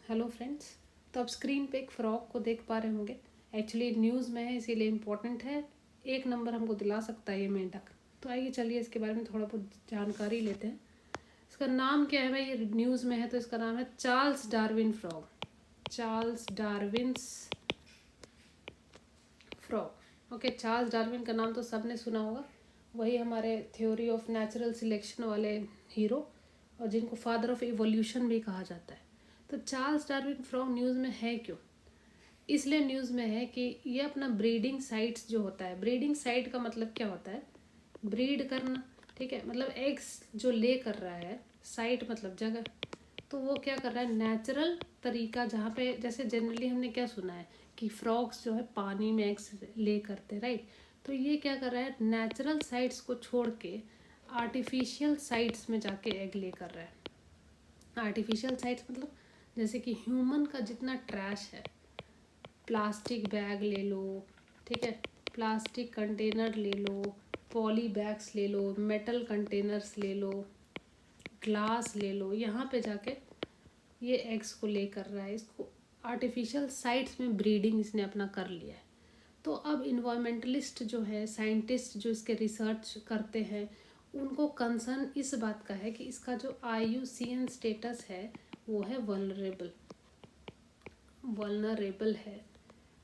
Hello friends. तो आप screen पे एक फ्रॉक को देख पा रहे होंगे। एक्चुअली न्यूज़ में है इसीलिए इम्पोर्टेंट है। 1 नंबर हमको दिला सकता है ये मेंढक। तो आइए चलिए इसके बारे में थोड़ा बहुत जानकारी लेते हैं। इसका नाम क्या है भाई? ये न्यूज़ में है तो इसका नाम है Charles Darwin frog. Charles Darwin's frog. Okay, Charles Darwin का नाम तो सबने सुना होगा। वही हमारे थ्योरी ऑफ नेचुरल सिलेक्शन वाले हीरो, और जिनको फादर ऑफ इवोल्यूशन भी कहा जाता है। तो चार्ल्स डार्विन फ्रॉग न्यूज़ में है क्यों? इसलिए न्यूज़ में है कि ये अपना ब्रीडिंग साइट्स जो होता है, ब्रीडिंग साइट का मतलब क्या होता है? ब्रीड करना। ठीक है, मतलब एग्स जो ले कर रहा है, साइट मतलब जगह। तो वो क्या कर रहा है? नेचुरल तरीका, जहाँ पे जैसे जनरली हमने क्या सुना है कि फ्रॉग्स जो है पानी में एग्स ले करते, राइट। तो ये क्या कर रहा है? नेचुरल साइट्स को छोड़ के आर्टिफिशियल साइट्स में जाके एग ले कर रहा है। आर्टिफिशियल साइट्स मतलब जैसे कि ह्यूमन का जितना ट्रैश है, प्लास्टिक बैग ले लो, ठीक है, प्लास्टिक कंटेनर ले लो, पॉली बैग्स ले लो, मेटल कंटेनर्स ले लो, ग्लास ले लो, यहाँ पे जाके ये एग्स को ले कर रहा है। इसको आर्टिफिशियल साइट्स में ब्रीडिंग इसने अपना कर लिया है। तो अब इन्वायरमेंटलिस्ट जो है, साइंटिस्ट जो इसके रिसर्च करते हैं, उनको कंसर्न इस बात का है कि इसका जो IUCN स्टेटस है वो है वल्नरेबल है।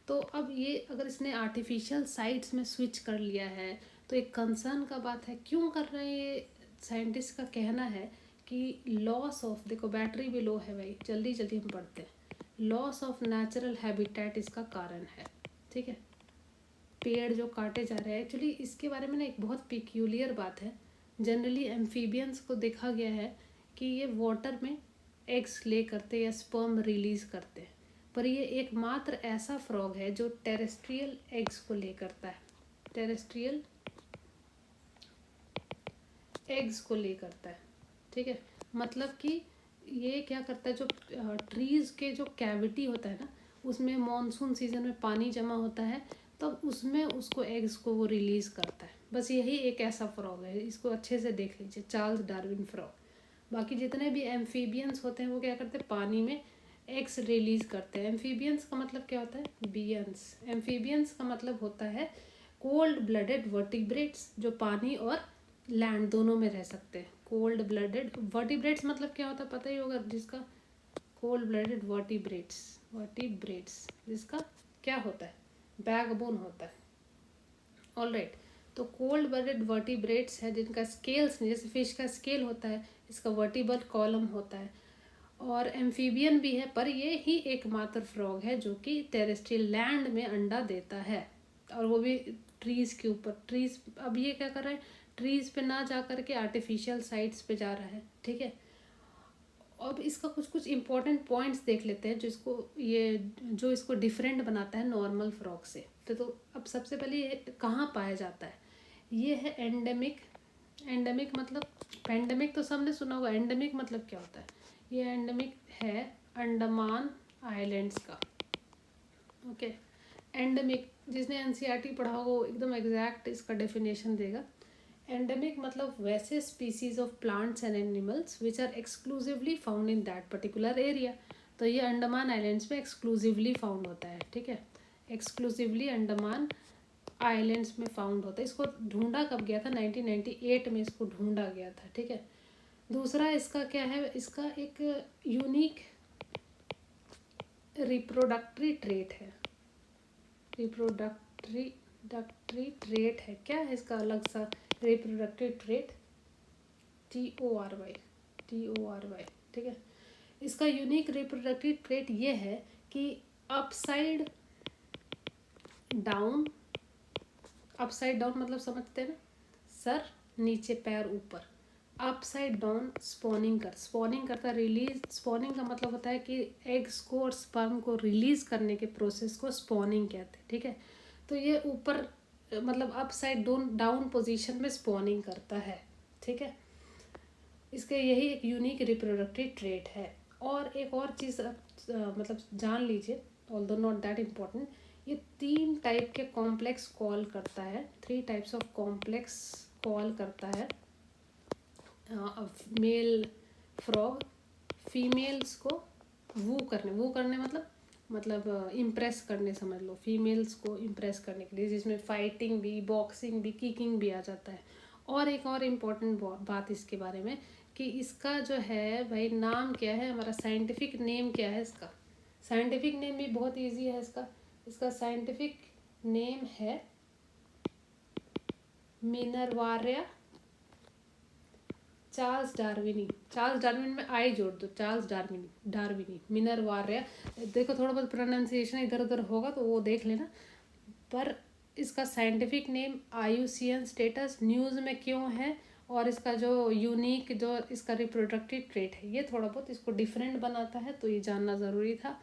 तो अब ये अगर इसने आर्टिफिशियल साइट्स में स्विच कर लिया है तो एक कंसर्न का बात है। क्यों कर रहे हैं ये? साइंटिस्ट का कहना है कि लॉस ऑफ, देखो बैटरी भी लो है भाई, जल्दी जल्दी हम पढ़ते हैं। लॉस ऑफ नेचुरल हैबिटेट इसका कारण है। ठीक है, पेड़ जो काटे जा रहे हैं, एक्चुअली इसके बारे में ना एक बहुत पिक्यूलियर बात है। जनरली एम्फीबियंस को देखा गया है कि ये वाटर में एग्स ले करते या स्पर्म रिलीज करते हैं, पर ये एकमात्र ऐसा फ्रॉग है जो टेरेस्ट्रियल एग्स को ले करता है। टेरेस्ट्रियल एग्स को ले करता है। ठीक है, मतलब कि ये क्या करता है, जो ट्रीज के जो कैविटी होता है ना, उसमें मॉनसून सीजन में पानी जमा होता है, तब उसमें उसको एग्स को वो रिलीज करता है। बस यही एक ऐसा फ्रॉग है, इसको अच्छे से देख लीजिए, चार्ल्स डार्विन फ्रॉग। बाकी जितने भी एम्फीबियंस होते हैं वो क्या करते हैं? पानी में एग्स रिलीज करते हैं। एम्फीबियंस का मतलब क्या होता है? बियंस। एम्फीबियंस का मतलब होता है कोल्ड ब्लडेड वर्टिब्रेट्स, जो पानी और लैंड दोनों में रह सकते हैं। कोल्ड ब्लडेड वर्टिब्रेट्स मतलब क्या होता है पता ही होगा जिसका। कोल्ड ब्लडेड वर्टिब्रेट्स, वर्टिब्रेट्स जिसका क्या होता है? बैकबोन होता है। ऑलराइट, तो कोल्ड ब्लडेड वर्टिब्रेट्स है जिनका स्केल्स नहीं, जैसे फिश का स्केल होता है, इसका वर्टिबल कॉलम होता है। और एम्फीबियन भी है, पर ये ही एकमात्र फ्रॉग है जो कि टेरेस्ट्रियल लैंड में अंडा देता है, और वो भी ट्रीज के ऊपर। ट्रीज, अब ये क्या कर रहा है? ट्रीज पे ना जा करके आर्टिफिशियल साइट्स पे जा रहा है। ठीक है, अब इसका कुछ कुछ इंपॉर्टेंट पॉइंट्स देख लेते हैं जो इसको डिफरेंट बनाता है नॉर्मल फ्रॉग से। तो अब सबसे पहले ये कहाँ पाया जाता है? ये है एंडेमिक। एंडेमिक मतलब, पेंडेमिक तो सबने सुना होगा, एंडेमिक मतलब क्या होता है? ये एंडेमिक है अंडमान आइलैंड्स का। ओके, एंडेमिक जिसने NCERT पढ़ा होगा वो एकदम एग्जैक्ट इसका डेफिनेशन देगा। एंडेमिक मतलब वैसे species of plants and animals which are exclusively found in that particular area. तो ये अंडमान आइलैंड्स में एक्सक्लूसिवली फाउंड होता है। ठीक है, एक्सक्लूसिवली अंडमान आइलैंड्स में फाउंड होता है। इसको ढूंढा कब गया था? 1998 में इसको ढूंढा गया था। ठीक है, दूसरा इसका क्या है? इसका एक यूनिक रिप्रोडक्टरी ट्रेट है। रिप्रोडक्टरी ट्रेट है। क्या है इसका अलग सा रिप्रोडक्टरी ट्रेट? TORY, TORY। ठीक है, इसका यूनिक रिप्रोडक्टरी ट्रेट ये है कि अपसाइड डाउन, अपसाइड डाउन मतलब समझते हैं ना, सर नीचे पैर ऊपर, अपसाइड डाउन स्पॉनिंग स्पॉनिंग करता है, रिलीज। स्पॉनिंग का मतलब होता है कि एग्स को और स्पर्म को रिलीज करने के प्रोसेस को स्पॉनिंग कहते हैं। ठीक है, तो ये ऊपर मतलब अपसाइड डाउन पोजीशन में स्पॉनिंग करता है। ठीक है, इसके यही एक यूनिक रिप्रोडक्टिव ट्रेट है। और एक और चीज़ मतलब जान लीजिए, ऑल्दो नॉट दैट इम्पोर्टेंट, ये 3 टाइप के कॉम्प्लेक्स कॉल करता है। 3 टाइप्स ऑफ कॉम्प्लेक्स कॉल करता है मेल फ्रॉग। फीमेल्स को वो करने मतलब इम्प्रेस करने समझ लो, फीमेल्स को इम्प्रेस करने के लिए, जिसमें फाइटिंग भी, बॉक्सिंग भी, किकिंग भी आ जाता है। और एक और इम्पोर्टेंट बात इसके बारे में कि इसका जो है भाई नाम क्या है, हमारा साइंटिफिक नेम क्या है इसका। साइंटिफिक नेम भी बहुत इजी है इसका। इसका साइंटिफिक नेम है मिनरवारिया चार्ल्स डार्विनी। चार्ल्स डार्विन में आई जोड़ दो, चार्ल्स डार्विनी, डार्विनी, मिनरवारिया। देखो थोड़ा बहुत प्रोनाउंसिएशन इधर उधर होगा तो वो देख लेना, पर इसका साइंटिफिक नेम आयुसियन स्टेटस न्यूज़ में क्यों है, और इसका जो यूनिक जो इसका रिप्रोडक्टिव ट्रेट है, ये थोड़ा बहुत इसको डिफरेंट बनाता है, तो ये जानना ज़रूरी था।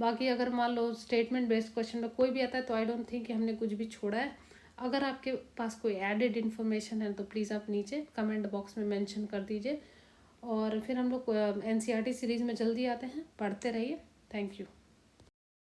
बाकी अगर मान लो स्टेटमेंट बेस्ड क्वेश्चन में कोई भी आता है तो आई डोंट थिंक कि हमने कुछ भी छोड़ा है। अगर आपके पास कोई एडेड इन्फॉर्मेशन है तो प्लीज़ आप नीचे कमेंट बॉक्स में मेंशन कर दीजिए। और फिर हम लोग एनसीईआरटी सीरीज़ में जल्दी आते हैं, पढ़ते रहिए। Thank you.